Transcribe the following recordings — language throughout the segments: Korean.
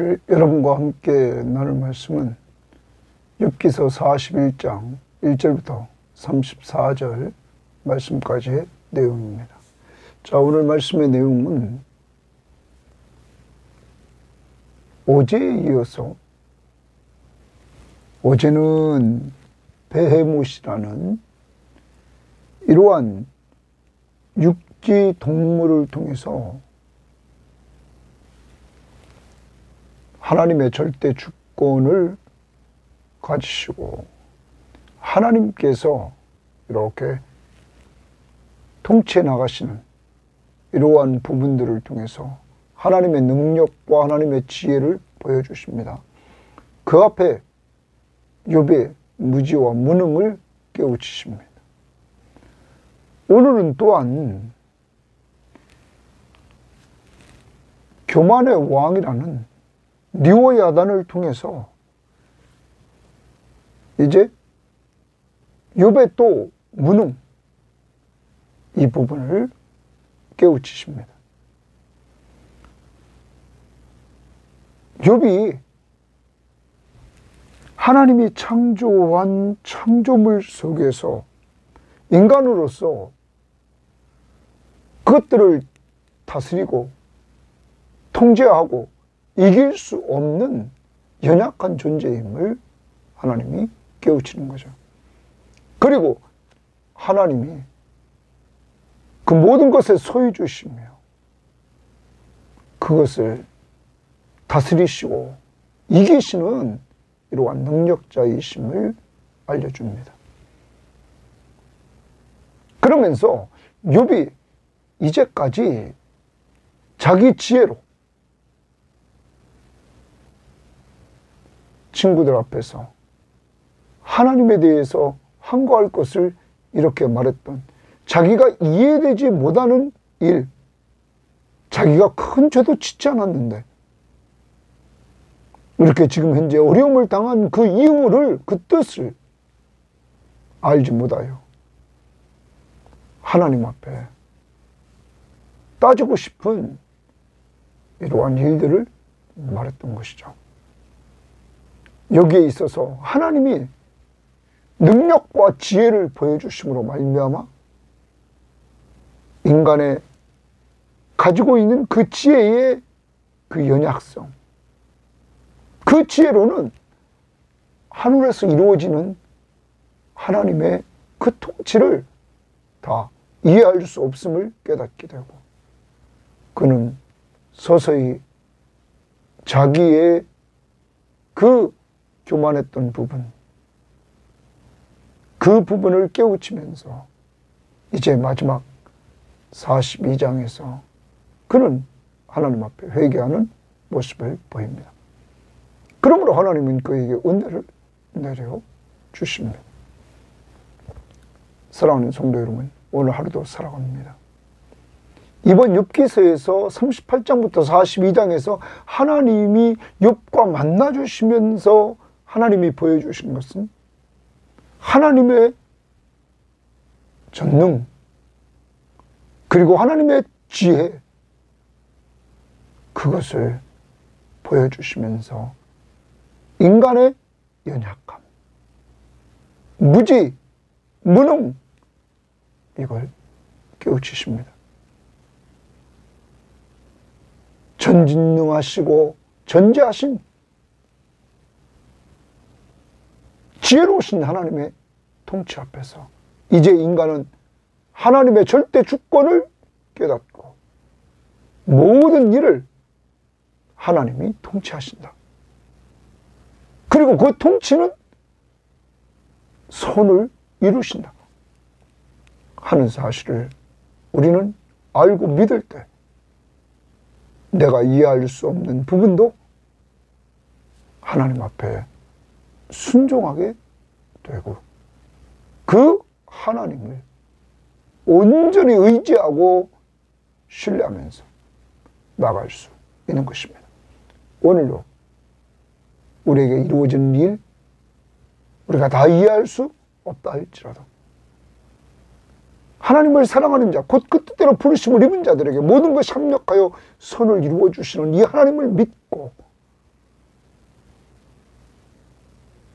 오늘 여러분과 함께 나눌 말씀은 욥기서 41장 1절부터 34절 말씀까지의 내용입니다. 자, 오늘 말씀의 내용은 어제에 이어서, 어제는 베헤못이라는 이러한 육지 동물을 통해서 하나님의 절대 주권을 가지시고 하나님께서 이렇게 통치해 나가시는 이러한 부분들을 통해서 하나님의 능력과 하나님의 지혜를 보여주십니다. 그 앞에 욥의 무지와 무능을 깨우치십니다. 오늘은 또한 교만의 왕이라는 리오야단을 통해서 이제 욥의 또 무능, 이 부분을 깨우치십니다. 욥이 하나님이 창조한 창조물 속에서 인간으로서 그것들을 다스리고 통제하고 이길 수 없는 연약한 존재임을 하나님이 깨우치는 거죠. 그리고 하나님이 그 모든 것의 소유주시며 그것을 다스리시고 이기시는 이러한 능력자이심을 알려줍니다. 그러면서 욥이 이제까지 자기 지혜로 친구들 앞에서 하나님에 대해서 항거할 것을 이렇게 말했던, 자기가 이해되지 못하는 일, 자기가 큰 죄도 짓지 않았는데 이렇게 지금 현재 어려움을 당한 그 이유를, 그 뜻을 알지 못하여 하나님 앞에 따지고 싶은 이러한 일들을 말했던 것이죠. 여기에 있어서 하나님이 능력과 지혜를 보여주심으로 말미암아 인간의 가지고 있는 그 지혜의 그 연약성, 그 지혜로는 하늘에서 이루어지는 하나님의 그 통치를 다 이해할 수 없음을 깨닫게 되고, 그는 서서히 자기의 그 교만했던 부분, 그 부분을 깨우치면서 이제 마지막 42장에서 그는 하나님 앞에 회개하는 모습을 보입니다. 그러므로 하나님은 그에게 은혜를 내려 주십니다. 사랑하는 성도 여러분, 오늘 하루도 살아갑니다. 이번 욥기서에서 38장부터 42장에서 하나님이 욥과 만나주시면서 하나님이 보여주신 것은 하나님의 전능, 그리고 하나님의 지혜, 그것을 보여주시면서 인간의 연약함, 무지, 무능, 이걸 깨우치십니다. 전진능하시고 전지하신 지혜로우신 하나님의 통치 앞에서 이제 인간은 하나님의 절대 주권을 깨닫고 모든 일을 하나님이 통치하신다. 그리고 그 통치는 선을 이루신다 하는 사실을 우리는 알고 믿을 때 내가 이해할 수 없는 부분도 하나님 앞에 순종하게 되고 그 하나님을 온전히 의지하고 신뢰하면서 나갈 수 있는 것입니다. 오늘도 우리에게 이루어지는 일, 우리가 다 이해할 수 없다 할지라도 하나님을 사랑하는 자, 곧 그 뜻대로 부르심을 입은 자들에게 모든 것이 합력하여 선을 이루어 주시는 이 하나님을 믿고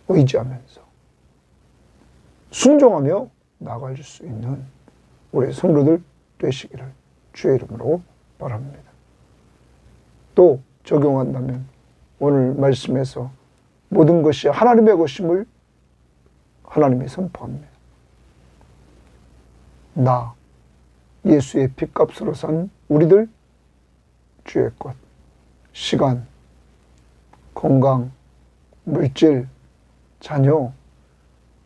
의지하면서 순종하며 나갈 수 있는 우리 성도들 되시기를 주의 이름으로 바랍니다. 또 적용한다면 오늘 말씀에서 모든 것이 하나님의 것임을 하나님이 선포합니다. 나 예수의 핏값으로 산 우리들 주의 것, 시간, 건강, 물질, 자녀,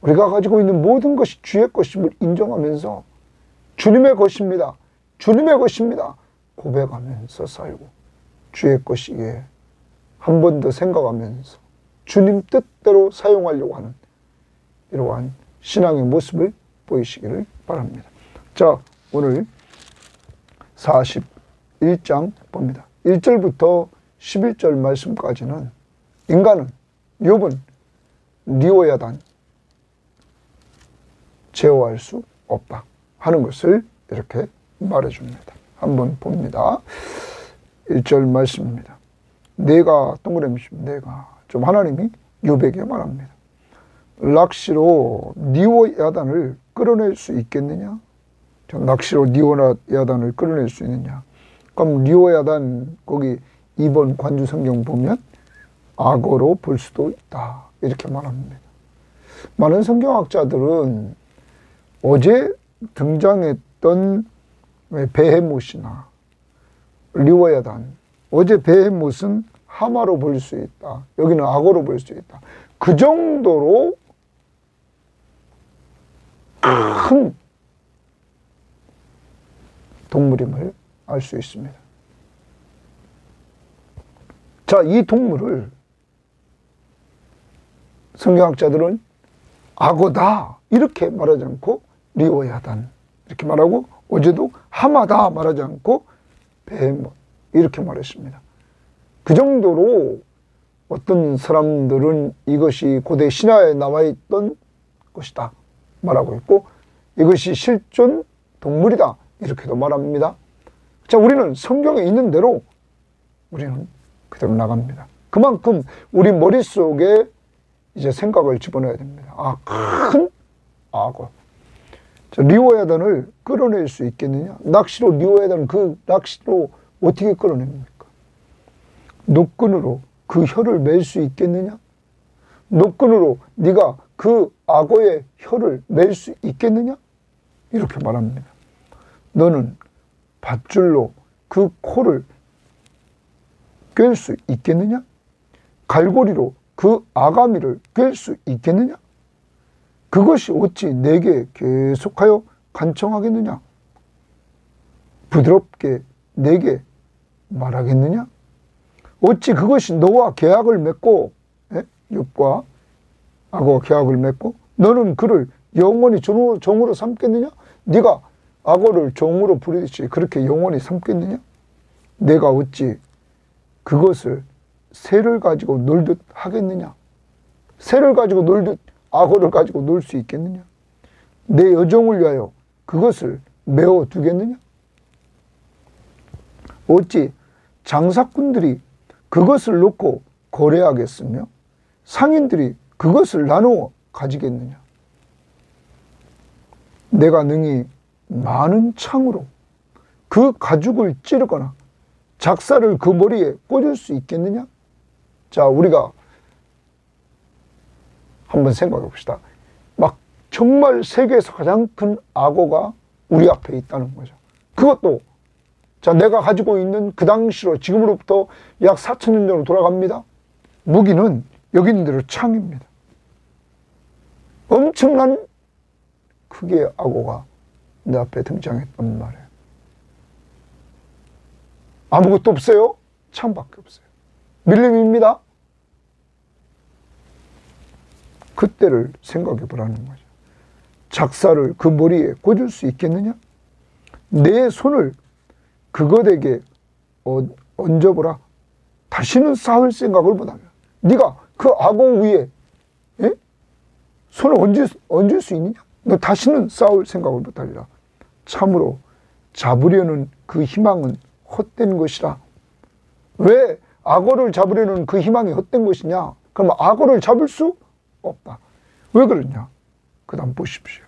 우리가 가지고 있는 모든 것이 주의 것임을 인정하면서 주님의 것입니다. 주님의 것입니다. 고백하면서 살고 주의 것이기에 한 번 더 생각하면서 주님 뜻대로 사용하려고 하는 이러한 신앙의 모습을 보이시기를 바랍니다. 자, 오늘 41장 봅니다. 1절부터 11절 말씀까지는 인간은, 욥은 리오야단 제어할 수 없다 하는 것을 이렇게 말해줍니다. 한번 봅니다. 1절 말씀입니다. 내가 동그라미입니다. 내가 좀 하나님이 욥에게 말합니다. 낚시로 리오야단을 끌어낼 수 있겠느냐? 낚시로 리오야단을 끌어낼 수 있느냐? 그럼 리오야단 거기 2번 관주 성경 보면 악어로 볼 수도 있다 이렇게 말합니다. 많은 성경학자들은 어제 등장했던 베헤못이나 리오야단, 어제 베헤못은 하마로 볼 수 있다, 여기는 악어로 볼 수 있다, 그 정도로 큰 동물임을 알 수 있습니다. 자, 이 동물을 성경학자들은 악어다 이렇게 말하지 않고 리오야단 이렇게 말하고, 어제도 하마다 말하지 않고 베헤못 이렇게 말했습니다. 그 정도로 어떤 사람들은 이것이 고대 신화에 나와 있던 것이다 말하고 있고, 이것이 실존 동물이다 이렇게도 말합니다. 자, 우리는 성경에 있는 대로 우리는 그대로 나갑니다. 그만큼 우리 머릿속에 이제 생각을 집어넣어야 됩니다. 아, 큰 악어. 자, 리오야단을 끌어낼 수 있겠느냐? 낚시로 리오야단, 그 낚시로 어떻게 끌어냅니까? 노끈으로 그 혀를 맬 수 있겠느냐? 노끈으로 네가 그 악어의 혀를 맬 수 있겠느냐? 이렇게 말합니다. 너는 밧줄로 그 코를 꿰 수 있겠느냐? 갈고리로 그 아가미를 꿰 수 있겠느냐? 그것이 어찌 내게 계속하여 간청하겠느냐? 부드럽게 내게 말하겠느냐? 어찌 그것이 너와 계약을 맺고, 욥과 악어가 계약을 맺고 너는 그를 영원히 종으로 삼겠느냐? 네가 악어를 종으로 부리듯이 그렇게 영원히 삼겠느냐? 내가 어찌 그것을 새를 가지고 놀듯 하겠느냐? 새를 가지고 놀듯 악어를 가지고 놀 수 있겠느냐? 내 여종을 위하여 그것을 메어 두겠느냐? 어찌 장사꾼들이 그것을 놓고 거래하겠으며 상인들이 그것을 나누어 가지겠느냐? 내가 능히 많은 창으로 그 가죽을 찌르거나 작사를 그 머리에 꽂을 수 있겠느냐? 자, 우리가 한번 생각해 봅시다. 막 정말 세계에서 가장 큰 악어가 우리 앞에 있다는 거죠. 그것도 자, 내가 가지고 있는 그 당시로 지금으로부터 약 4,000년 전으로 돌아갑니다. 무기는 여기 있는 대로 창입니다. 엄청난 크기의 악어가 내 앞에 등장했단 말이에요. 아무것도 없어요. 창밖에 없어요. 밀림입니다. 그때를 생각해 보라는 거죠. 작사를 그 머리에 꽂을 수 있겠느냐? 내 손을 그것에게 얹어보라. 다시는 싸울 생각을 못하면 네가 그 악어 위에 손을 얹을 수 있느냐? 너 다시는 싸울 생각을 못하리라. 참으로 잡으려는 그 희망은 헛된 것이라. 왜 악어를 잡으려는 그 희망이 헛된 것이냐? 그럼 악어를 잡을 수 없다. 왜 그러냐? 그 다음 보십시오.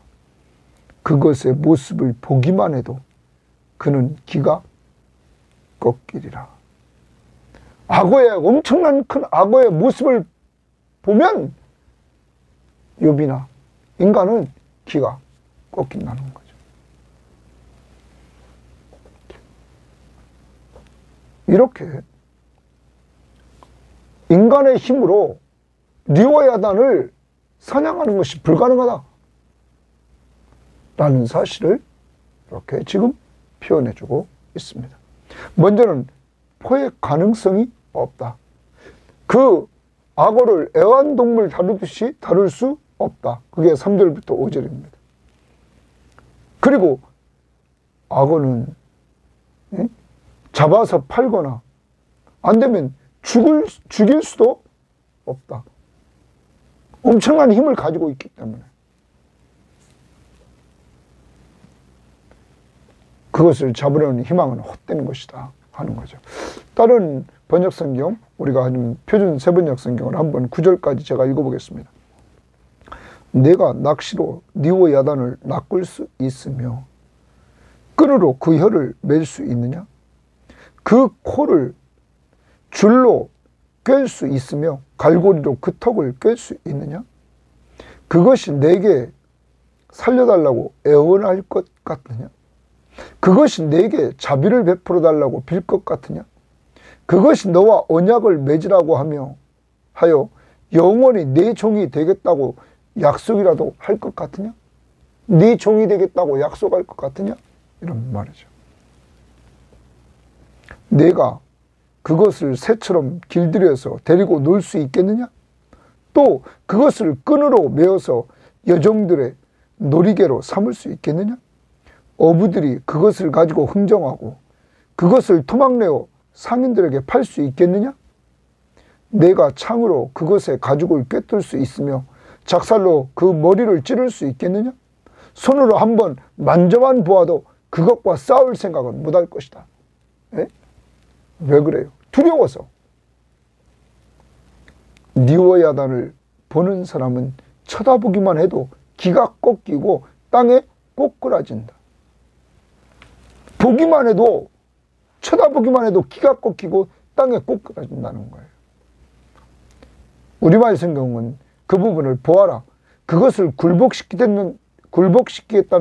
그것의 모습을 보기만 해도 그는 기가 꺾이리라. 악어의 엄청난 큰 악어의 모습을 보면 욥이나 인간은 기가 꺾인다는 거죠. 이렇게 인간의 힘으로 리워야단을 사냥하는 것이 불가능하다 라는 사실을 이렇게 지금 표현해주고 있습니다. 먼저는 포획 가능성이 없다. 그 악어를 애완동물 다루듯이 다룰 수 없다. 그게 3절부터 5절입니다. 그리고 악어는 잡아서 팔거나 안 되면 죽일 수도 없다. 엄청난 힘을 가지고 있기 때문에 그것을 잡으려는 희망은 헛되는 것이다 하는 거죠. 다른 번역성경, 우리가 하는 표준 세번역 성경을 한번 9절까지 제가 읽어보겠습니다. 내가 낚시로 리워야단을 낚을 수 있으며 끈으로 그 혀를 맬 수 있느냐? 그 코를 줄로 꿰 수 있으며 갈고리로 그 턱을 꿰 수 있느냐? 그것이 내게 살려달라고 애원할 것 같느냐? 그것이 내게 자비를 베풀어 달라고 빌 것 같으냐? 그것이 너와 언약을 맺으라고 하여 영원히 내 종이 되겠다고 약속이라도 할 것 같으냐? 네 종이 되겠다고 약속할 것 같으냐? 이런 말이죠. 내가 그것을 새처럼 길들여서 데리고 놀 수 있겠느냐? 또 그것을 끈으로 메어서 여종들의 놀이개로 삼을 수 있겠느냐? 어부들이 그것을 가지고 흥정하고 그것을 토막내어 상인들에게 팔 수 있겠느냐? 내가 창으로 그것의 가죽을 꿰뚫을 수 있으며 작살로 그 머리를 찌를 수 있겠느냐? 손으로 한번 만져만 보아도 그것과 싸울 생각은 못할 것이다. 에? 왜 그래요? 두려워서. 리워야단을 보는 사람은 쳐다보기만 해도 기가 꺾이고 땅에 꼬꾸라진다. 보기만 해도, 쳐다보기만 해도 기가 꺾이고 땅에 꼬꾸라진다는 거예요. 우리말 성경은 그 부분을 보아라. 그것을 굴복시키겠다는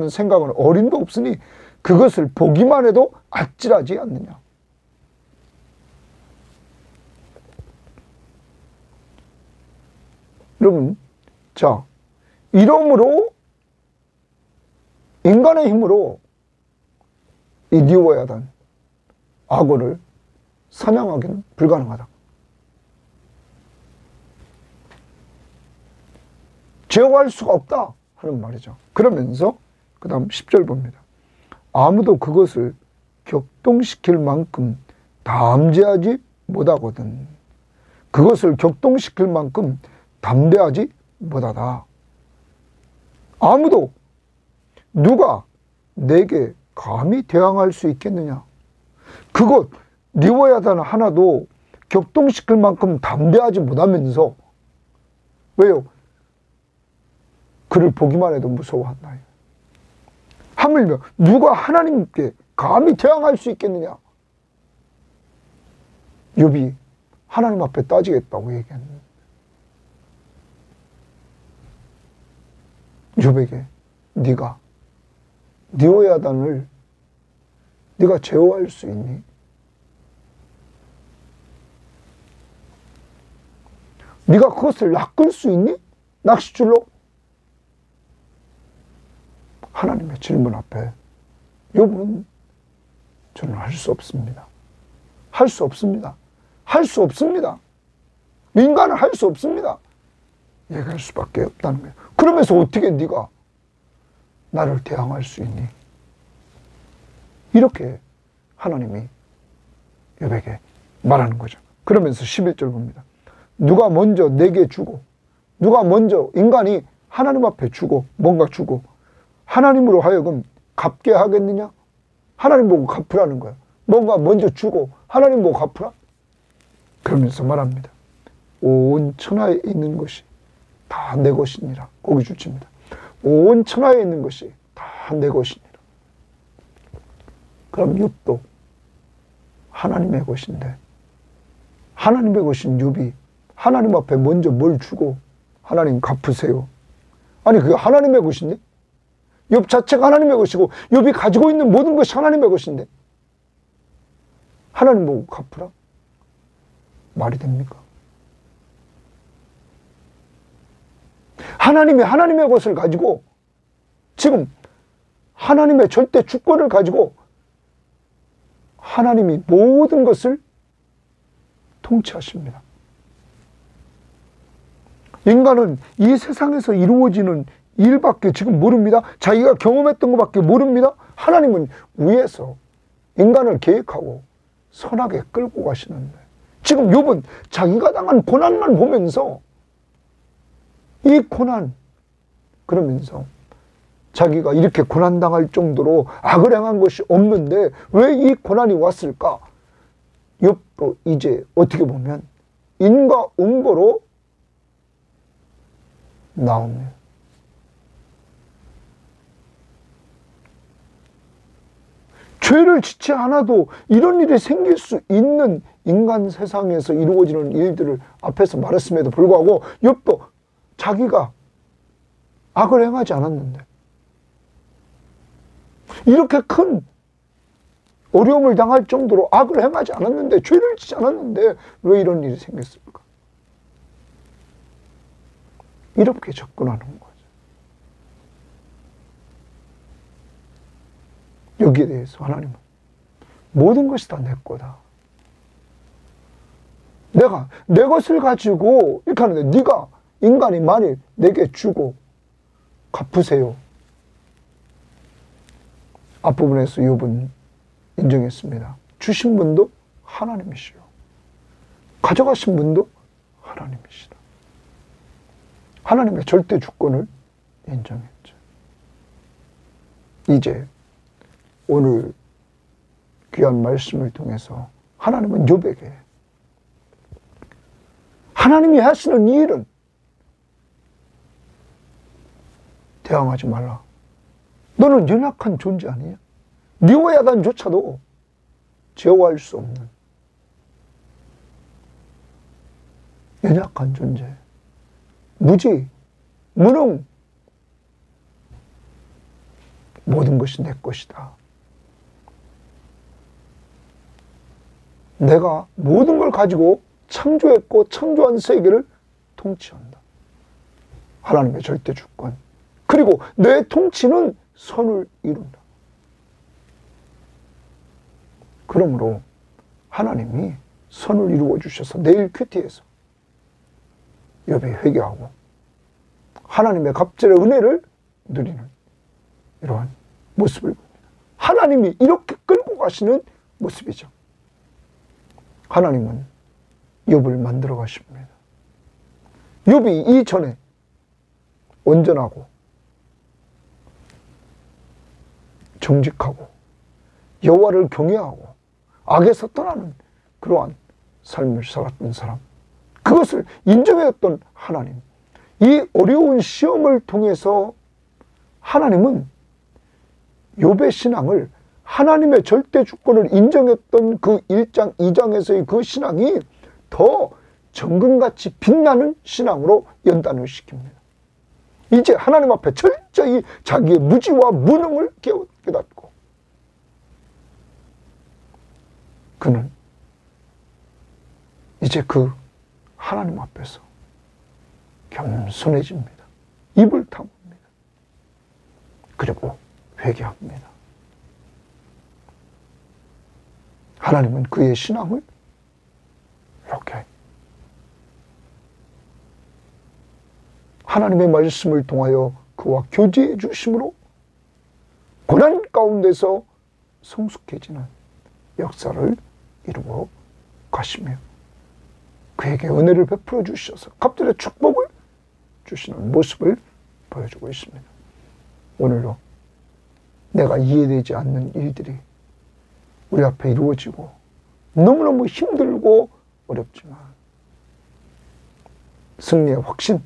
생각은 어림도 없으니 그것을 보기만 해도 아찔하지 않느냐. 여러분, 자, 이러므로 인간의 힘으로 이 리워야단, 악어를 사냥하기는 불가능하다. 제어할 수가 없다 하는 말이죠. 그러면서 그 다음 10절 봅니다. 아무도 그것을 격동시킬 만큼 담대하지 못하거든. 그것을 격동시킬 만큼 담대하지 못하다. 아무도, 누가 내게 감히 대항할 수 있겠느냐? 그것 리워야단 하나도 격동시킬 만큼 담대하지 못하면서, 왜요? 그를 보기만 해도 무서워한다. 하물며 누가 하나님께 감히 대항할 수 있겠느냐? 욥이 하나님 앞에 따지겠다고 얘기했는데 욥에게 네가 리워야단을 네가 제어할 수 있니? 네가 그것을 낚을 수 있니? 낚싯줄로? 하나님의 질문 앞에 욥은 저는 할 수 없습니다. 할 수 없습니다. 할 수 없습니다. 인간은 할 수 없습니다. 얘기할 수밖에 없다는 거예요. 그러면서 어떻게 네가 나를 대항할 수 있니? 이렇게 하나님이 욥에게 말하는 거죠. 그러면서 11절 봅니다. 누가 먼저 내게 주고, 누가 먼저 인간이 하나님 앞에 주고 뭔가 주고 하나님으로 하여금 갚게 하겠느냐? 하나님 보고 갚으라는 거야. 뭔가 먼저 주고 하나님 보고 갚으라? 그러면서 말합니다. 온 천하에 있는 것이 다 내 것이니라. 거기 주칩니다. 온 천하에 있는 것이 다 내 것이니라. 그럼 욥도 하나님의 것인데, 하나님의 것인 욥이 하나님 앞에 먼저 뭘 주고 하나님 갚으세요. 아니 그게 하나님의 것인데, 욥 자체가 하나님의 것이고 욥이 가지고 있는 모든 것이 하나님의 것인데 하나님 보고 갚으라? 말이 됩니까? 하나님이 하나님의 것을 가지고, 지금 하나님의 절대 주권을 가지고 하나님이 모든 것을 통치하십니다. 인간은 이 세상에서 이루어지는 일밖에 지금 모릅니다. 자기가 경험했던 것밖에 모릅니다. 하나님은 위에서 인간을 계획하고 선하게 끌고 가시는데, 지금 욥은 자기가 당한 고난만 보면서 이 고난, 그러면서 자기가 이렇게 고난당할 정도로 악을 행한 것이 없는데 왜 이 고난이 왔을까? 욥도 이제 어떻게 보면 인과응보로 나옵니다. 죄를 짓지 않아도 이런 일이 생길 수 있는 인간 세상에서 이루어지는 일들을 앞에서 말했음에도 불구하고 욥도 자기가 악을 행하지 않았는데, 이렇게 큰 어려움을 당할 정도로 악을 행하지 않았는데, 죄를 짓지 않았는데 왜 이런 일이 생겼을까? 이렇게 접근하는 거죠. 여기에 대해서 하나님은 모든 것이 다 내 거다. 내가 내 것을 가지고 이렇게 하는데 네가 인간이 만일 내게 주고 갚으세요. 앞부분에서 욥은 인정했습니다. 주신 분도 하나님이시요, 가져가신 분도 하나님이시다. 하나님의 절대 주권을 인정했죠. 이제 오늘 귀한 말씀을 통해서 하나님은 욥에게 하나님이 하시는 이 일은 대항하지 말라. 너는 연약한 존재 아니야? 니와 야단조차도 제어할 수 없는 연약한 존재, 무지, 무능, 모든 것이 내 것이다. 내가 모든 걸 가지고 창조했고 창조한 세계를 통치한다. 하나님의 절대 주권. 그리고 내 통치는 선을 이룬다. 그러므로 하나님이 선을 이루어 주셔서 내일 큐티에서 욥이 회개하고 하나님의 갑절의 은혜를 누리는 이러한 모습을 봅니다. 하나님이 이렇게 끌고 가시는 모습이죠. 하나님은 욥을 만들어 가십니다. 욥이 이전에 온전하고 정직하고 여호와를 경외하고 악에서 떠나는 그러한 삶을 살았던 사람, 그것을 인정했던 하나님, 이 어려운 시험을 통해서 하나님은 욥의 신앙을, 하나님의 절대 주권을 인정했던 그 1장, 2장에서의 그 신앙이 더 정금같이 빛나는 신앙으로 연단을 시킵니다. 이제 하나님 앞에 철저히 자기의 무지와 무능을 깨닫고 그는 이제 그 하나님 앞에서 겸손해집니다. 입을 다뭅니다. 그리고 회개합니다. 하나님은 그의 신앙을 이렇게 하나님의 말씀을 통하여 그와 교제해 주심으로 고난 가운데서 성숙해지는 역사를 이루어 가시며 그에게 은혜를 베풀어 주셔서 갑절의 축복을 주시는 모습을 보여주고 있습니다. 오늘도 내가 이해되지 않는 일들이 우리 앞에 이루어지고 너무너무 힘들고 어렵지만 승리의 확신,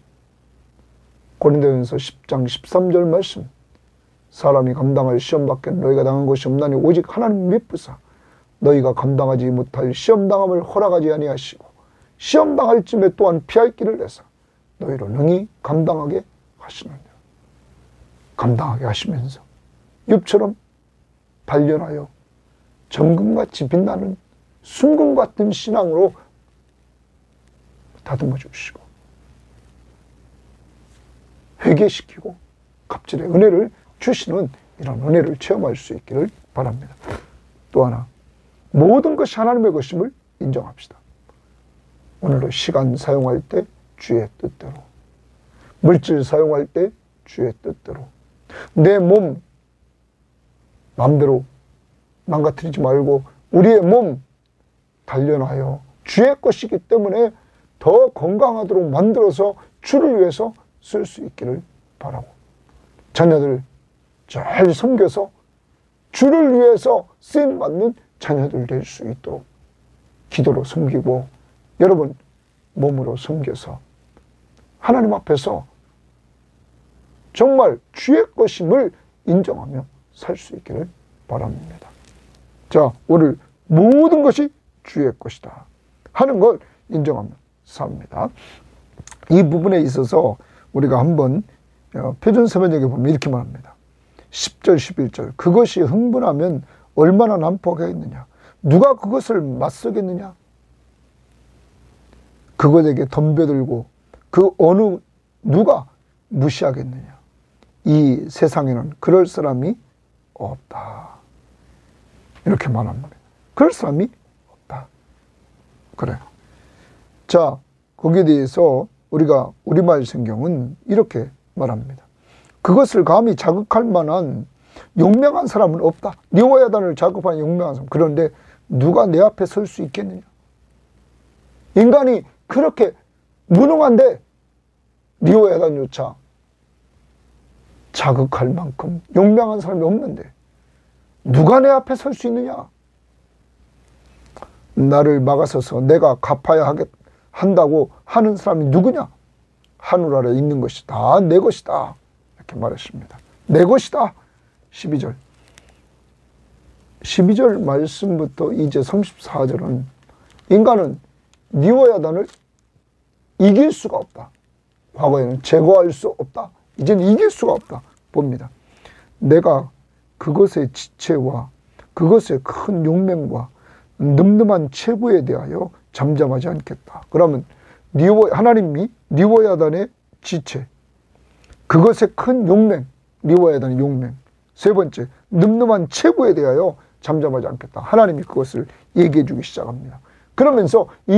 고린도전서 10장 13절 말씀. 사람이 감당할 시험 밖에 너희가 당한 것이 없나니 오직 하나님 믿으사 너희가 감당하지 못할 시험당함을 허락하지 아니하시고 시험당할 쯤에 또한 피할 길을 내사 너희로 능히 감당하게 하시느니라. 감당하게 하시면서 욥처럼 단련하여 정금같이 빛나는 순금 같은 신앙으로 다듬어 주시고 회개시키고 갑질의 은혜를 주시는 이런 은혜를 체험할 수 있기를 바랍니다. 또 하나, 모든 것이 하나님의 것임을 인정합시다. 오늘도 시간 사용할 때 주의 뜻대로, 물질 사용할 때 주의 뜻대로, 내 몸 마음대로 망가뜨리지 말고 우리의 몸 단련하여 주의 것이기 때문에 더 건강하도록 만들어서 주를 위해서 쓸 수 있기를 바라고, 자녀들 잘 섬겨서 주를 위해서 쓰임받는 자녀들 될 수 있도록 기도로 섬기고 여러분 몸으로 섬겨서 하나님 앞에서 정말 주의 것임을 인정하며 살 수 있기를 바랍니다. 자, 오늘 모든 것이 주의 것이다 하는 걸 인정하며 삽니다. 이 부분에 있어서 우리가 한번 표준세번역에 보면 이렇게 말합니다. 10절 11절 그것이 흥분하면 얼마나 난폭하겠느냐. 누가 그것을 맞서겠느냐. 그것에게 덤벼들고 그 어느 누가 무시하겠느냐. 이 세상에는 그럴 사람이 없다. 이렇게 말합니다. 그럴 사람이 없다. 그래요. 자, 거기에 대해서 우리가 우리말 성경은 이렇게 말합니다. 그것을 감히 자극할 만한 용맹한 사람은 없다. 리워야단을 자극하는 용맹한 사람. 그런데 누가 내 앞에 설 수 있겠느냐. 인간이 그렇게 무능한데 리워야단조차 자극할 만큼 용맹한 사람이 없는데 누가 내 앞에 설 수 있느냐. 나를 막아서서 내가 갚아야 한다고 하는 사람이 누구냐. 하늘 아래 있는 것이 다 내 것이다. 이렇게 말했습니다. 내 것이다. 12절. 12절 말씀부터 이제 34절은 인간은 리워야단을 이길 수가 없다. 과거에는 제거할 수 없다. 이제는 이길 수가 없다. 봅니다. 내가 그것의 지체와 그것의 큰 용맹과 늠름한 체구에 대하여 잠잠하지 않겠다. 그러면 하나님이 리워야단의 지체, 그것의 큰 용맹, 리워야단의 용맹. 세 번째, 늠름한 체구에 대하여 잠잠하지 않겠다. 하나님이 그것을 얘기해 주기 시작합니다. 그러면서 이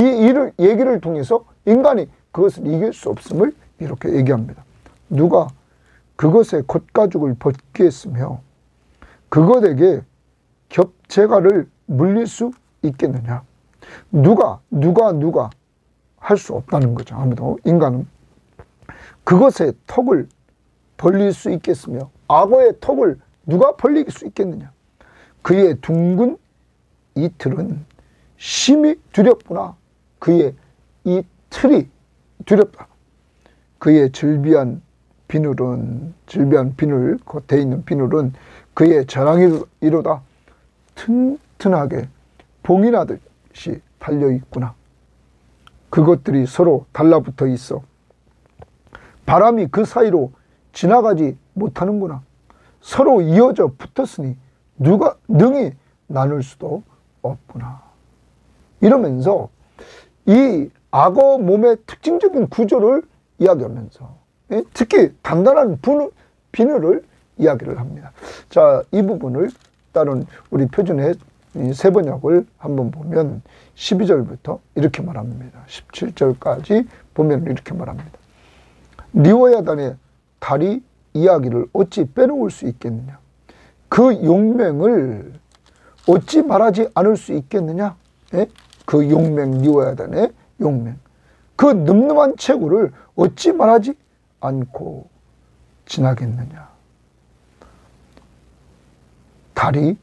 얘기를 통해서 인간이 그것을 이길 수 없음을 이렇게 얘기합니다. 누가 그것의 겉가죽을 벗기했으며 그것에게 겹재갈을 물릴 수 있겠느냐. 누가 할 수 없다는 거죠. 아무도. 인간은 그것의 턱을 벌릴 수 있겠으며 악어의 턱을 누가 벌릴 수 있겠느냐. 그의 둥근 이틀은 심히 두렵구나. 그의 이 틀이 두렵다. 그의 질비한 비늘, 겉에 있는 비늘은 그의 자랑이로다. 튼튼하게 봉인하듯이 달려있구나. 그것들이 서로 달라붙어 있어 바람이 그 사이로 지나가지 못하는구나. 서로 이어져 붙었으니 누가 능히 나눌 수도 없구나. 이러면서 이 악어 몸의 특징적인 구조를 이야기하면서 특히 단단한 비늘을 이야기를 합니다. 자, 이 부분을 다른 우리 표준의 세번역을 한번 보면 12절부터 이렇게 말합니다. 17절까지 보면 이렇게 말합니다. 리워야단의 다리 이야기를 어찌 빼놓을 수 있겠느냐. 그 용맹을 어찌 말하지 않을 수 있겠느냐. 그 용맹, 리워야단의 용맹. 그 늠름한 체구를 어찌 말하지 않고 지나겠느냐. 다리,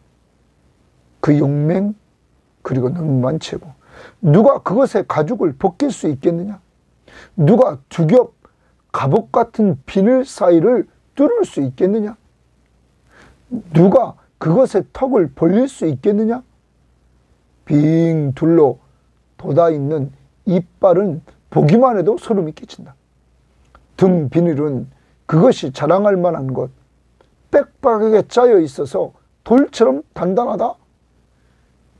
그 용맹, 그리고 늠름한 체구. 누가 그것의 가죽을 벗길 수 있겠느냐. 누가 두 겹 갑옷 같은 비늘 사이를 뚫을 수 있겠느냐? 누가 그것의 턱을 벌릴 수 있겠느냐? 빙 둘러 돋아있는 이빨은 보기만 해도 소름이 끼친다. 등 비늘은 그것이 자랑할 만한 것, 빽빽하게 짜여 있어서 돌처럼 단단하다.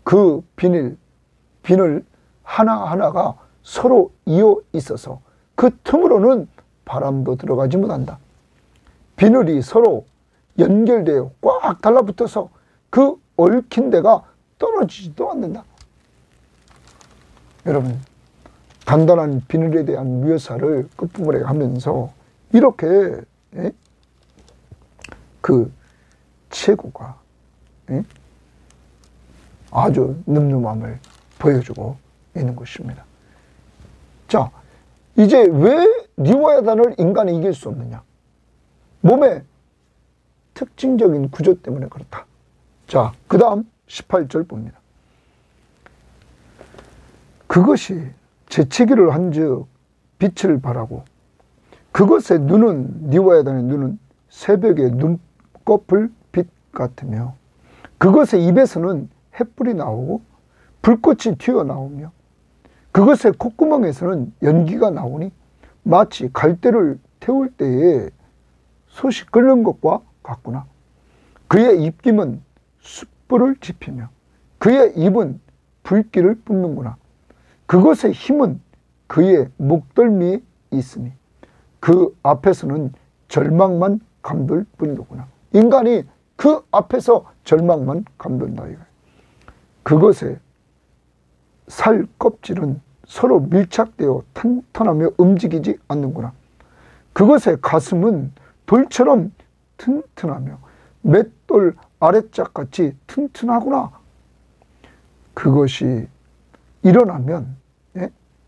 그 비늘 하나하나가 서로 이어 있어서 그 틈으로는 바람도 들어가지 못한다. 비늘이 서로 연결되어 꽉 달라붙어서 그 얽힌 데가 떨어지지도 않는다. 여러분, 단단한 비늘에 대한 묘사를 끝부분에 하면서 이렇게 그 체구가 아주 늠름함을 보여주고 있는 것입니다. 자, 이제 왜 리와야단을 인간이 이길 수 없느냐? 몸의 특징적인 구조 때문에 그렇다. 자, 그 다음 18절 봅니다. 그것이 재채기를 한즉 빛을 발하고 그것의 눈은 리와야단의 눈은 새벽의 눈꺼풀 빛 같으며 그것의 입에서는 햇불이 나오고 불꽃이 튀어나오며 그것의 콧구멍에서는 연기가 나오니 마치 갈대를 태울 때에 솥이 끓는 것과 같구나. 그의 입김은 숯불을 지피며 그의 입은 불길을 뿜는구나. 그것의 힘은 그의 목덜미에 있으니 그 앞에서는 절망만 감돌 뿐이로구나. 인간이 그 앞에서 절망만 감돈다. 그것의 살 껍질은 서로 밀착되어 탄탄하며 움직이지 않는구나. 그것의 가슴은 돌처럼 튼튼하며 맷돌 아래짝같이 튼튼하구나. 그것이 일어나면,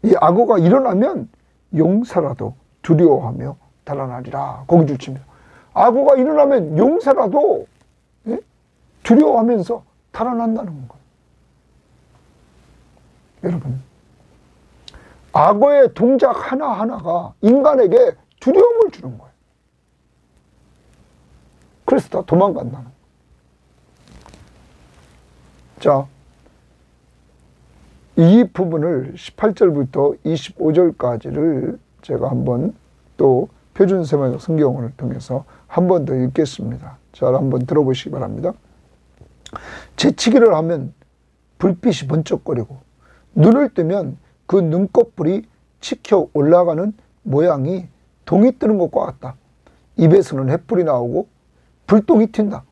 이 악어가 일어나면 용사라도 두려워하며 달아나리라. 거기를 칩니다. 악어가 일어나면 용사라도 두려워하면서 달아난다는 것. 여러분, 악어의 동작 하나하나가 인간에게 두려움을 주는 거예요. 그래서 다 도망간다는 거예요. 자, 이 부분을 18절부터 25절까지를 제가 한번 또 표준세번역 성경을 통해서 한 번 더 읽겠습니다. 잘 한번 들어보시기 바랍니다. 재치기를 하면 불빛이 번쩍거리고 눈을 뜨면 그 눈꺼풀이 치켜 올라가는 모양이 동이 뜨는 것과 같다. 입에서는 햇불이 나오고 불똥이 튄다.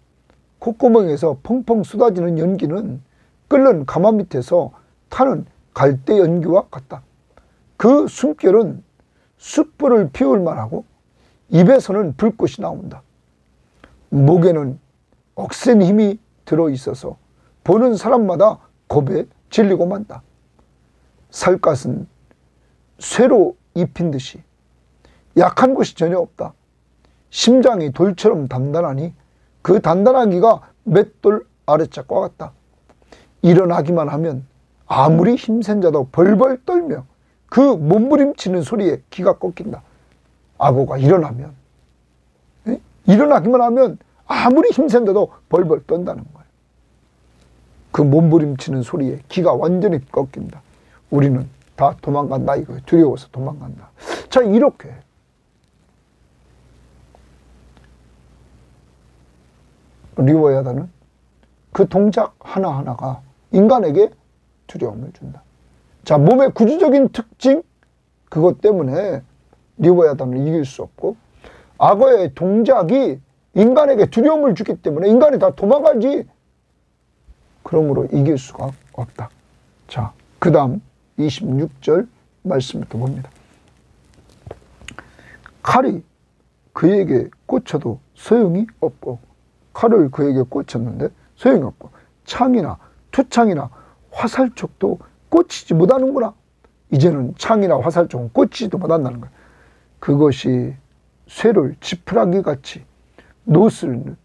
콧구멍에서 펑펑 쏟아지는 연기는 끓는 가마 밑에서 타는 갈대 연기와 같다. 그 숨결은 숯불을 피울 만하고 입에서는 불꽃이 나온다. 목에는 억센 힘이 들어있어서 보는 사람마다 겁에 질리고 만다. 살갗은 쇠로 입힌 듯이 약한 곳이 전혀 없다. 심장이 돌처럼 단단하니 그 단단하기가 맷돌 아래짝과 같다. 일어나기만 하면 아무리 힘센 자도 벌벌 떨며 그 몸부림치는 소리에 기가 꺾인다. 악어가 일어나면, 일어나기만 하면 아무리 힘센 자도 벌벌 떤다는 거예요. 그 몸부림치는 소리에 기가 완전히 꺾인다. 우리는 다 도망간다 이거예요. 두려워서 도망간다. 자, 이렇게 리워야다는 그 동작 하나하나가 인간에게 두려움을 준다. 자, 몸의 구조적인 특징, 그것 때문에 리워야단을 이길 수 없고, 악어의 동작이 인간에게 두려움을 주기 때문에 인간이 다 도망가지, 그러므로 이길 수가 없다. 자, 그 다음 26절 말씀부터 봅니다. 칼이 그에게 꽂혀도 소용이 없고, 칼을 그에게 꽂혔는데 소용이 없고, 창이나 투창이나 화살촉도 꽂히지 못하는구나. 이제는 창이나 화살촉은 꽂히지도 못한다는 거야. 그것이 쇠를 지푸라기 같이, 놋을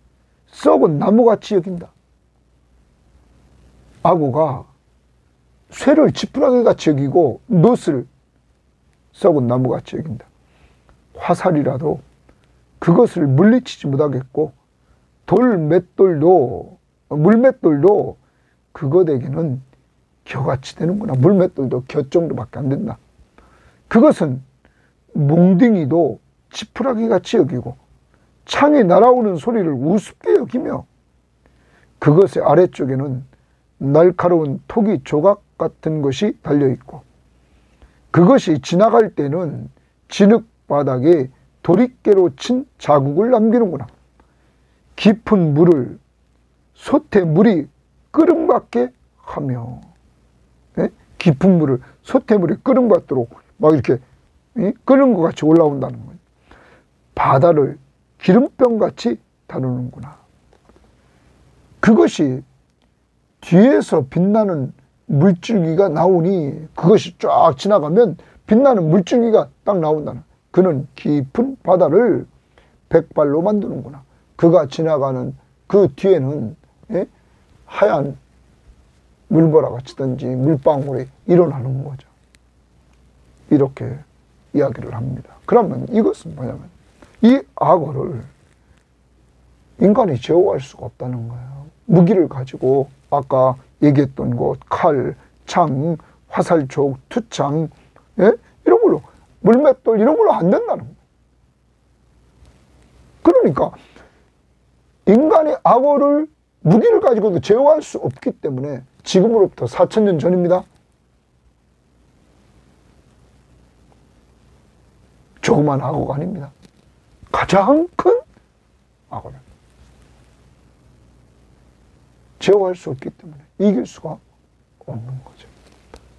썩은 나무같이 여긴다. 악어가 쇠를 지푸라기 같이 여기고 놋을 썩은 나무같이 여긴다. 화살이라도 그것을 물리치지 못하겠고 돌맷돌도 물맷돌도 그것에게는 겨같이 되는구나. 물맷돌도 겨 정도밖에 안 된다. 그것은 몽둥이도 지푸라기 같이 여기고 창이 날아오는 소리를 우습게 여기며 그것의 아래쪽에는 날카로운 토기 조각 같은 것이 달려있고 그것이 지나갈 때는 진흙 바닥에 도리깨로 친 자국을 남기는구나. 깊은 물을 솥에물이 끓음받게 하며 깊은 물을 솥에물이 끓음받도록 막 이렇게 끓는 것 같이 올라온다는 거예요. 바다를 기름병같이 다루는구나. 그것이 뒤에서 빛나는 물줄기가 나오니 그것이 쫙 지나가면 빛나는 물줄기가 딱 나온다는 거예요. 그는 깊은 바다를 백발로 만드는구나. 그가 지나가는 그 뒤에는 하얀 물보라가 치든지 물방울이 일어나는 거죠. 이렇게 이야기를 합니다. 그러면 이것은 뭐냐면 이 악어를 인간이 제어할 수가 없다는 거예요. 무기를 가지고 아까 얘기했던 것, 칼, 창, 화살촉, 투창 이런 걸로 물맷돌 이런 걸로 안 된다는 거예요. 그러니까 인간이 악어를 무기를 가지고도 제어할 수 없기 때문에 지금으로부터 4000년 전입니다. 조그만 악어가 아닙니다. 가장 큰 악어를 제어할 수 없기 때문에 이길 수가 없는 거죠.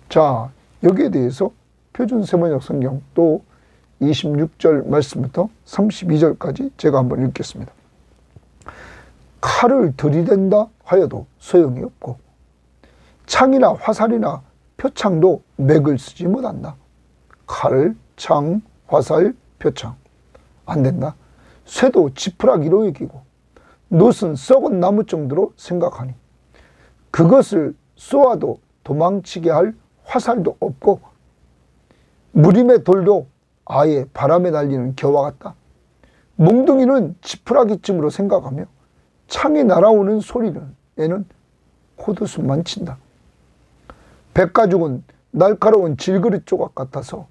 자, 여기에 대해서 표준세번역 성경 또 26절 말씀부터 32절까지 제가 한번 읽겠습니다. 칼을 들이댄다 하여도 소용이 없고 창이나 화살이나 표창도 맥을 쓰지 못한다. 칼, 창, 화살, 표창 안 된다. 쇠도 지푸라기로 여기고 놋은 썩은 나무 정도로 생각하니 그것을 쏘아도 도망치게 할 화살도 없고 무림의 돌도 아예 바람에 날리는 겨와 같다. 몽둥이는 지푸라기쯤으로 생각하며 창이 날아오는 소리는 애는 코드숨만 친다. 백가죽은 날카로운 질그릇 조각 같아서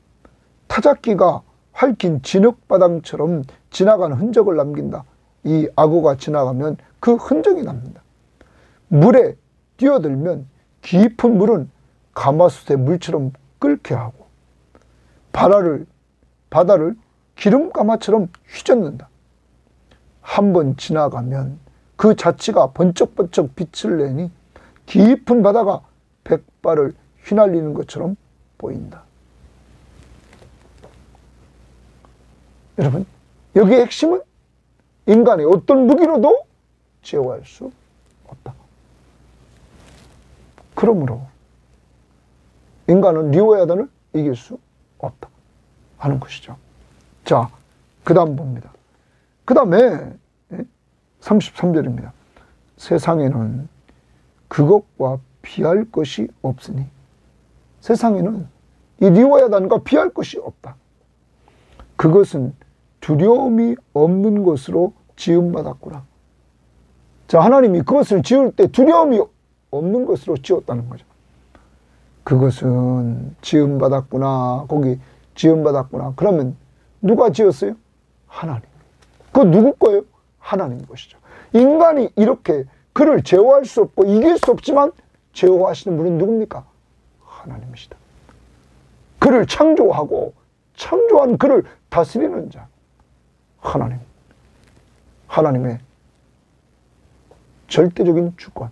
타작기가 핥힌 진흙바닥처럼 지나간 흔적을 남긴다. 이 악어가 지나가면 그 흔적이 납니다. 물에 뛰어들면 깊은 물은 가마솥의 물처럼 끓게 하고 바다를 기름가마처럼 휘젓는다. 한번 지나가면 그 자체가 번쩍번쩍 빛을 내니 깊은 바다가 백발을 휘날리는 것처럼 보인다. 여러분, 여기의 핵심은 인간의 어떤 무기로도 제어할 수 없다. 그러므로 인간은 리오야단을 이길 수 없다 하는 것이죠. 자, 그 다음 봅니다. 그 다음에 33절입니다. 세상에는 그것과 비할 것이 없으니 세상에는 이 리오야단과 비할 것이 없다. 그것은 두려움이 없는 것으로 지음받았구나. 자, 하나님이 그것을 지을 때 두려움이 없는 것으로 지었다는 거죠. 그것은 지음받았구나. 거기 지음받았구나. 그러면 누가 지었어요? 하나님. 그거 누구 거예요? 하나님 것이죠. 인간이 이렇게 그를 제어할 수 없고 이길 수 없지만 제어하시는 분은 누굽니까? 하나님이시다. 그를 창조하고 창조한 그를 다스리는 자. 하나님. 하나님의 절대적인 주권.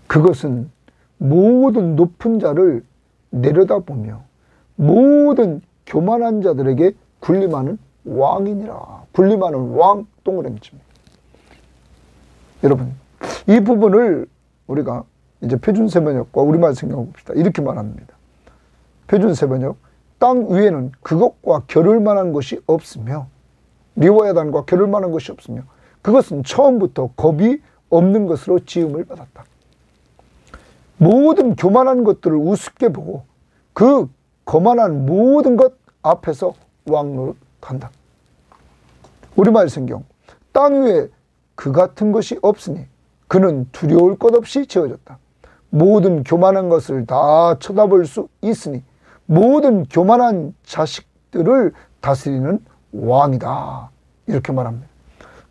그것은 모든 높은 자를 내려다보며 모든 교만한 자들에게 군림하는 왕이니라. 군림하는 왕 동그라미칩니다. 여러분, 이 부분을 우리가 이제 표준세번역과 우리말 생각해 봅시다. 이렇게 말합니다. 표준세번역, 땅 위에는 그것과 겨룰 만한 것이 없으며 리워야단과 겨룰 만한 것이 없으며 그것은 처음부터 겁이 없는 것으로 지음을 받았다. 모든 교만한 것들을 우습게 보고 그 거만한 모든 것 앞에서 왕 노릇한다. 우리말 성경, 땅 위에 그 같은 것이 없으니 그는 두려울 것 없이 지어졌다. 모든 교만한 것을 다 쳐다볼 수 있으니 모든 교만한 자식들을 다스리는 왕이다. 이렇게 말합니다.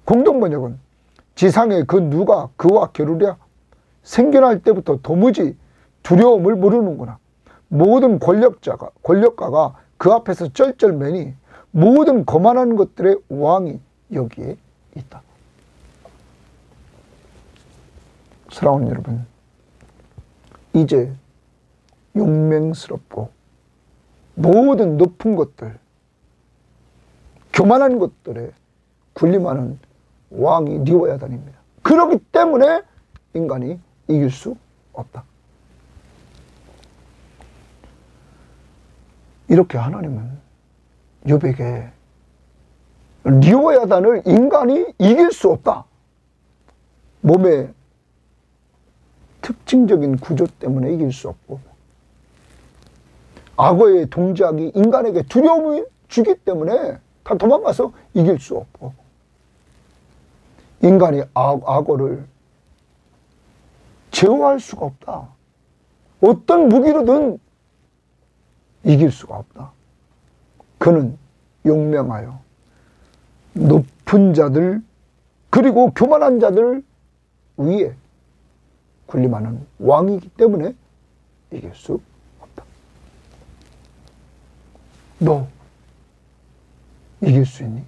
공동번역은 지상에 그 누가 그와 겨루랴? 생겨날 때부터 도무지 두려움을 모르는구나. 모든 권력가가 그 앞에서 쩔쩔매니 모든 거만한 것들의 왕이 여기에 있다. 사랑하는 여러분, 이제 용맹스럽고 모든 높은 것들, 교만한 것들에 군림하는 왕이 리워야단입니다. 그렇기 때문에 인간이 이길 수 없다. 이렇게 하나님은 욥에게 리워야단을 인간이 이길 수 없다. 몸의 특징적인 구조 때문에 이길 수 없고, 악어의 동작이 인간에게 두려움을 주기 때문에 다 도망가서 이길 수 없고, 인간이 악어를 제어할 수가 없다. 어떤 무기로든 이길 수가 없다. 그는 용맹하여 높은 자들 그리고 교만한 자들 위에 군림하는 왕이기 때문에 이길 수 없다. 너 이길 수 있니?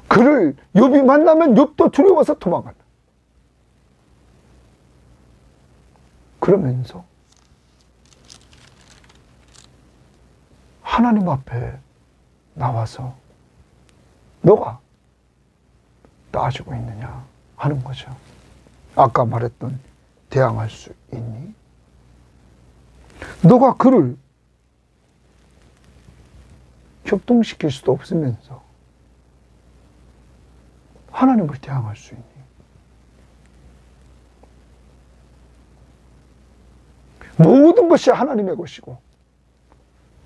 그를 욥이 만나면 욥도 두려워서 도망간다. 그러면서 하나님 앞에 나와서 너가 따지고 있느냐 하는 거죠. 아까 말했던 대항할 수 있니? 너가 그를 협동시킬 수도 없으면서 하나님을 대항할 수 있니? 모든 것이 하나님의 것이고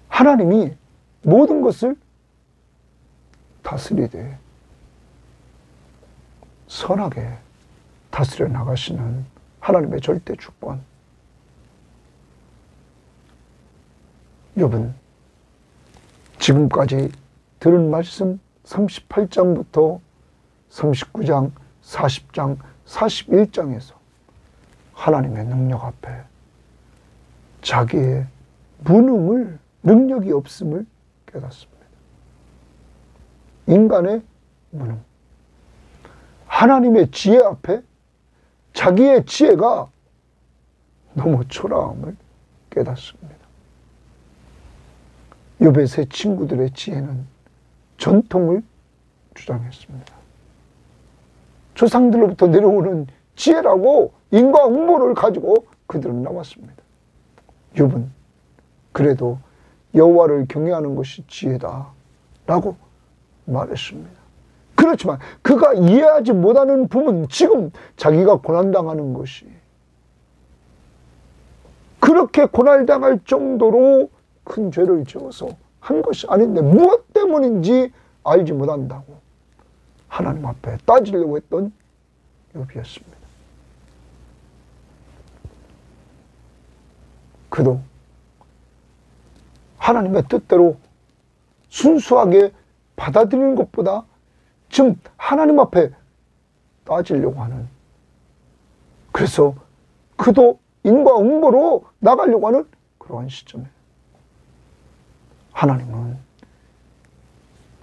하나님이 모든 것을 다스리되 선하게 다스려 나가시는 하나님의 절대 주권. 욥은 지금까지 들은 말씀 38장부터 39장, 40장, 41장에서 하나님의 능력 앞에 자기의 무능을, 능력이 없음을 깨닫습니다. 인간의 무능. 하나님의 지혜 앞에 자기의 지혜가 너무 초라함을 깨닫습니다. 욥의 세 친구들의 지혜는 전통을 주장했습니다. 조상들로부터 내려오는 지혜라고 인과응보를 가지고 그들은 나왔습니다. 욥은 그래도 여호와를 경외하는 것이 지혜다라고 말했습니다. 그렇지만 그가 이해하지 못하는 부분, 지금 자기가 고난당하는 것이 그렇게 고난당할 정도로 큰 죄를 지어서 한 것이 아닌데 무엇 때문인지 알지 못한다고 하나님 앞에 따지려고 했던 욥이었습니다. 그도 하나님의 뜻대로 순수하게 받아들이는 것보다 지금 하나님 앞에 따지려고 하는, 그래서 그도 인과응보로 나가려고 하는 그러한 시점에 하나님은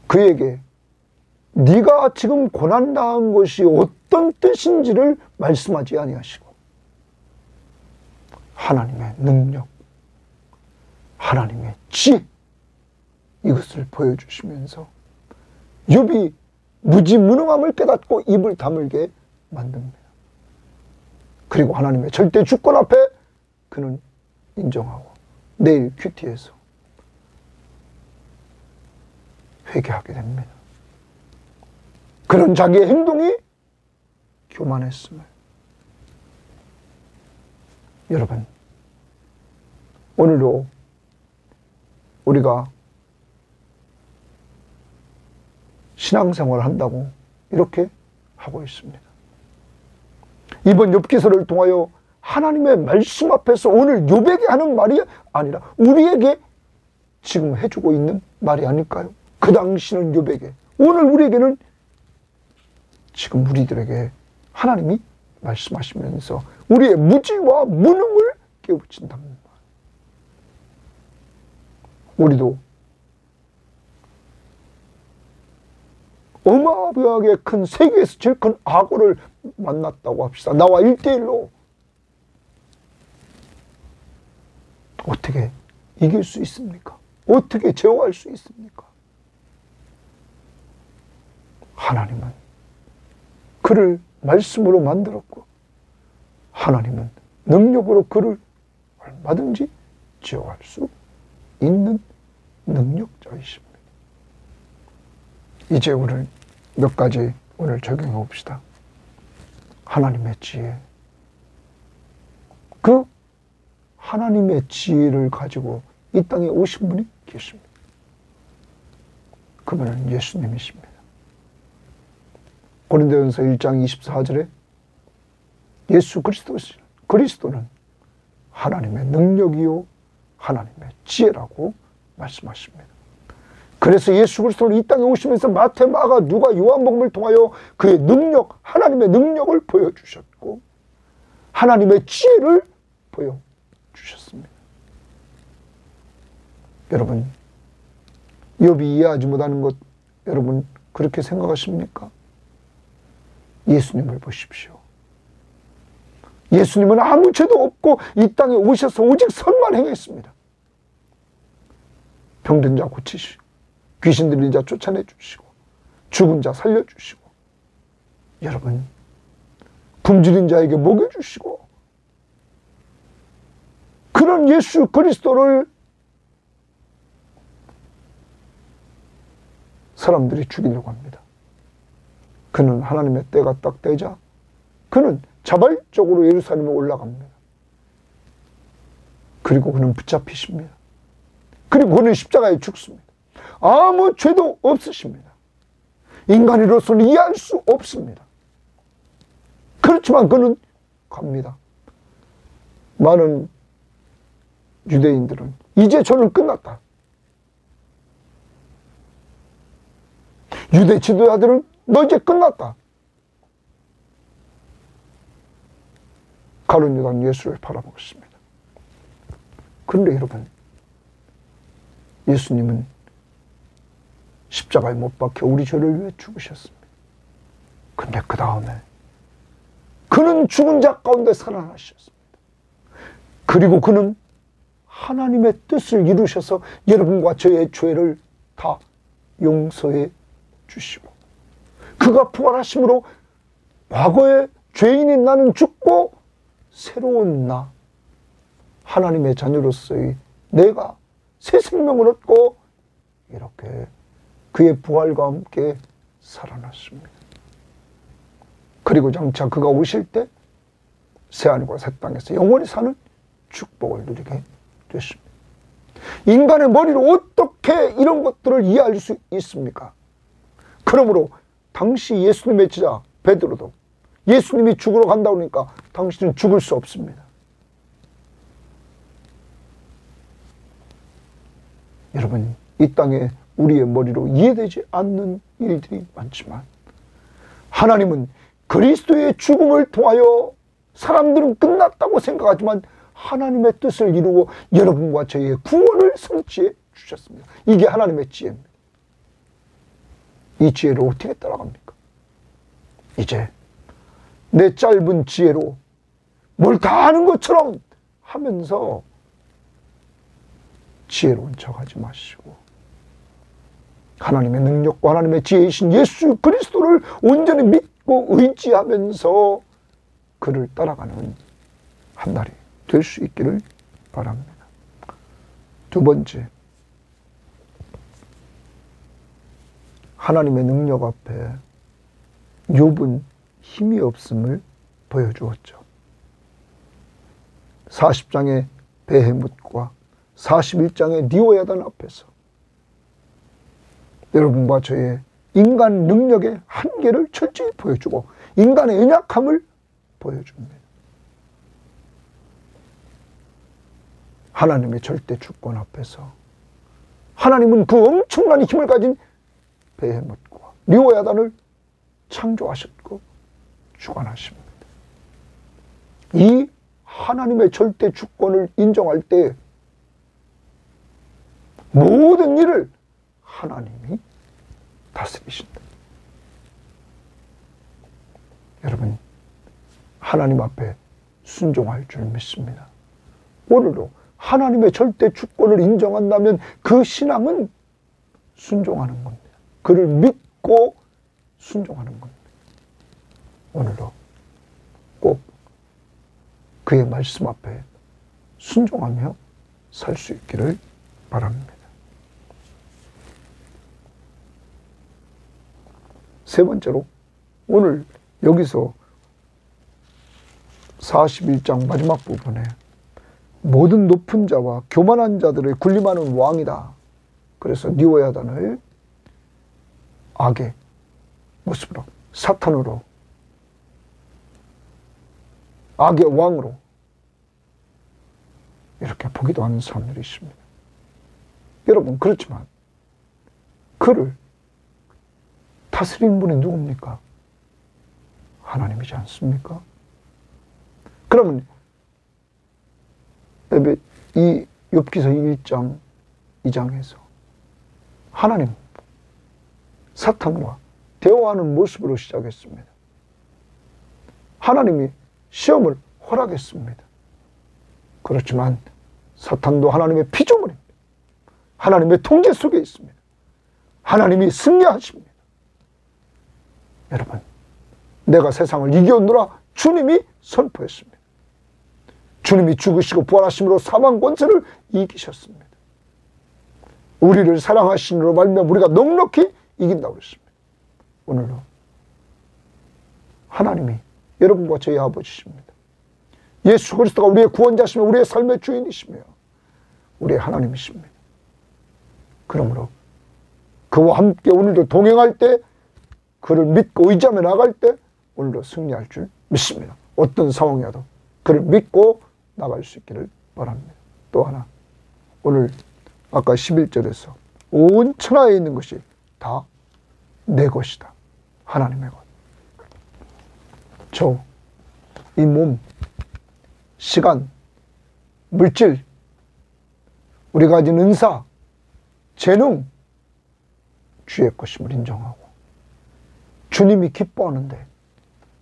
그에게 네가 지금 고난당한 것이 어떤 뜻인지를 말씀하지 아니하시고 하나님의 능력, 하나님의 지혜, 이것을 보여주시면서 욥이 무지무능함을 깨닫고 입을 다물게 만듭니다. 그리고 하나님의 절대 주권 앞에 그는 인정하고 내일 큐티에서 회개하게 됩니다. 그런 자기의 행동이 교만했음을. 여러분, 오늘도 우리가 신앙생활을 한다고 이렇게 하고 있습니다. 이번 욥기서를 통하여 하나님의 말씀 앞에서 오늘 욥에게 하는 말이 아니라 우리에게 지금 해주고 있는 말이 아닐까요? 그 당시는 욥에게, 오늘 우리에게는 지금 우리들에게 하나님이 말씀하시면서 우리의 무지와 무능을 깨우친답니다. 우리도 어마어마하게 큰, 세계에서 제일 큰 악어를 만났다고 합시다. 나와 1대1로. 어떻게 이길 수 있습니까? 어떻게 제어할 수 있습니까? 하나님은 그를 말씀으로 만들었고, 하나님은 능력으로 그를 얼마든지 제어할 수 있는 능력자이십니다. 이제 우리는 몇 가지 오늘 적용해 봅시다. 하나님의 지혜. 그 하나님의 지혜를 가지고 이 땅에 오신 분이 계십니다. 그분은 예수님이십니다. 고린도전서 1장 24절에 예수 그리스도는 하나님의 능력이요 하나님의 지혜라고 말씀하십니다. 그래서 예수 그리스도는 이 땅에 오시면서 마태, 마가, 누가, 요한복음을 통하여 그의 능력, 하나님의 능력을 보여주셨고 하나님의 지혜를 보여주셨습니다. 여러분, 욥이 이해하지 못하는 것, 여러분 그렇게 생각하십니까? 예수님을 보십시오. 예수님은 아무 죄도 없고 이 땅에 오셔서 오직 선만 행했습니다. 병든 자 고치시고, 귀신 들린 자 쫓아내주시고, 죽은 자 살려주시고, 여러분 굶주린 자에게 먹여주시고, 그런 예수 그리스도를 사람들이 죽이려고 합니다. 그는 하나님의 때가 딱 되자 그는 자발적으로 예루살렘에 올라갑니다. 그리고 그는 붙잡히십니다. 그리고 그는 십자가에 죽습니다. 아무 죄도 없으십니다. 인간으로서는 이해할 수 없습니다. 그렇지만 그는 갑니다. 많은 유대인들은 이제 저는 끝났다. 유대 지도자들은 너 이제 끝났다. 가룟 요단 예수를 바라보고 있습니다. 그런데 여러분, 예수님은 십자가에 못 박혀 우리 죄를 위해 죽으셨습니다. 근데 그 다음에 그는 죽은 자 가운데 살아나셨습니다. 그리고 그는 하나님의 뜻을 이루셔서 여러분과 저의 죄를 다 용서해 주시고, 그가 부활하심으로 과거의 죄인인 나는 죽고 새로운 나, 하나님의 자녀로서의 내가 새 생명을 얻고 이렇게 그의 부활과 함께 살아났습니다. 그리고 장차 그가 오실 때 새하늘과 새 땅에서 영원히 사는 축복을 누리게 됐습니다. 인간의 머리로 어떻게 이런 것들을 이해할 수 있습니까? 그러므로 당시 예수님의 제자 베드로도 예수님이 죽으러 간다고 하니까 당신은 죽을 수 없습니다. 여러분, 이 땅에 우리의 머리로 이해되지 않는 일들이 많지만 하나님은 그리스도의 죽음을 통하여 사람들은 끝났다고 생각하지만 하나님의 뜻을 이루고 여러분과 저희의 구원을 성취해 주셨습니다. 이게 하나님의 지혜입니다. 이 지혜를 어떻게 따라갑니까? 이제 내 짧은 지혜로 뭘 다 아는 것처럼 하면서 지혜로운 척하지 마시고 하나님의 능력과 하나님의 지혜이신 예수 그리스도를 온전히 믿고 의지하면서 그를 따라가는 한 날이 될 수 있기를 바랍니다. 두 번째, 하나님의 능력 앞에 욥은 힘이 없음을 보여주었죠. 40장의 베헤못과 41장의 니오야단 앞에서 여러분과 저의 인간 능력의 한계를 철저히 보여주고 인간의 연약함을 보여줍니다. 하나님의 절대 주권 앞에서 하나님은 그 엄청난 힘을 가진 베헤못과 리오야단을 창조하셨고 주관하십니다. 이 하나님의 절대 주권을 인정할 때 모든 일을 하나님이 다스리신다. 여러분, 하나님 앞에 순종할 줄 믿습니다. 오늘도 하나님의 절대 주권을 인정한다면 그 신앙은 순종하는 겁니다. 그를 믿고 순종하는 겁니다. 오늘도 꼭 그의 말씀 앞에 순종하며 살 수 있기를 바랍니다. 세 번째로 오늘 여기서 41장 마지막 부분에 모든 높은 자와 교만한 자들을 군림하는 왕이다. 그래서 니오야단을 악의 모습으로, 사탄으로, 악의 왕으로 이렇게 보기도 하는 사람들이 있습니다. 여러분, 그렇지만 그를 다스리는 분이 누굽니까? 하나님이지 않습니까? 그러면 이 욥기서 1장 2장에서 하나님 사탄과 대화하는 모습으로 시작했습니다. 하나님이 시험을 허락했습니다. 그렇지만 사탄도 하나님의 피조물입니다. 하나님의 통제 속에 있습니다. 하나님이 승리하십니다. 여러분, 내가 세상을 이겨오노라 주님이 선포했습니다. 주님이 죽으시고 부활하심으로 사망 권세를 이기셨습니다. 우리를 사랑하심으로 말미암아 우리가 넉넉히 이긴다고 했습니다. 오늘도 하나님이 여러분과 저희 아버지십니다. 예수 그리스도가 우리의 구원자시며 우리의 삶의 주인이시며 우리의 하나님이십니다. 그러므로 그와 함께 오늘도 동행할 때, 그를 믿고 의지하며 나갈 때 오늘도 승리할 줄 믿습니다. 어떤 상황이라도 그를 믿고 나갈 수 있기를 바랍니다. 또 하나, 오늘 아까 11절에서 온 천하에 있는 것이 다 내 것이다. 하나님의 것. 저, 이 몸, 시간, 물질, 우리가 가진 은사, 재능, 주의 것임을 인정하고 주님이 기뻐하는데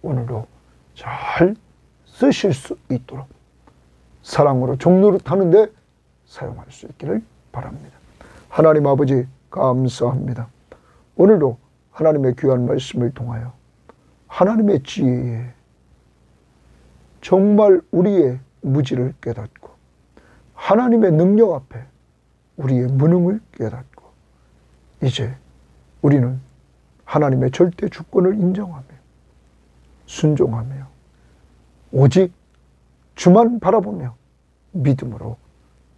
오늘도 잘 쓰실 수 있도록 사랑으로 종노릇하는데 사용할 수 있기를 바랍니다. 하나님 아버지, 감사합니다. 오늘도 하나님의 귀한 말씀을 통하여 하나님의 지혜에 정말 우리의 무지를 깨닫고 하나님의 능력 앞에 우리의 무능을 깨닫고 이제 우리는 하나님의 절대 주권을 인정하며 순종하며 오직 주만 바라보며 믿음으로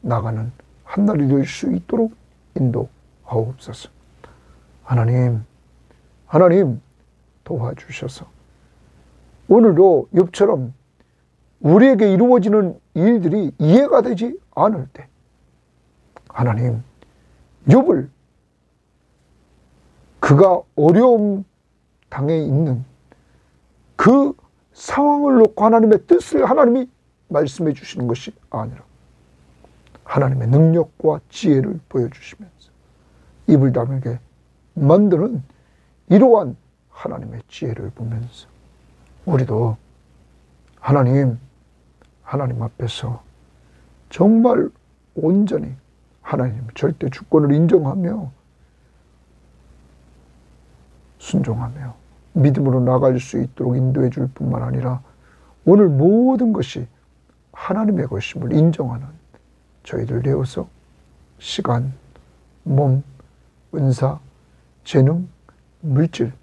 나가는 한날이 될 수 있도록 인도하옵소서. 하나님 도와주셔서 오늘도 욥처럼 우리에게 이루어지는 일들이 이해가 되지 않을 때 하나님, 욥을 그가 어려움 당해 있는 그 상황을 놓고 하나님의 뜻을 하나님이 말씀해 주시는 것이 아니라 하나님의 능력과 지혜를 보여주시면서 입을 다물게 만드는 이러한 하나님의 지혜를 보면서 우리도 하나님 앞에서 정말 온전히 하나님 절대 주권을 인정하며 순종하며 믿음으로 나갈 수 있도록 인도해 줄 뿐만 아니라 오늘 모든 것이 하나님의 것임을 인정하는 저희들 되어서 시간, 몸, 은사, 재능, 물질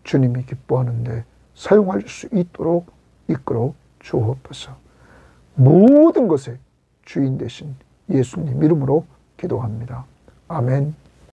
주님이 기뻐하는데 사용할 수 있도록 이끌어 주옵소서. 모든 것의 주인 되신 예수님 이름으로 기도합니다. 아멘.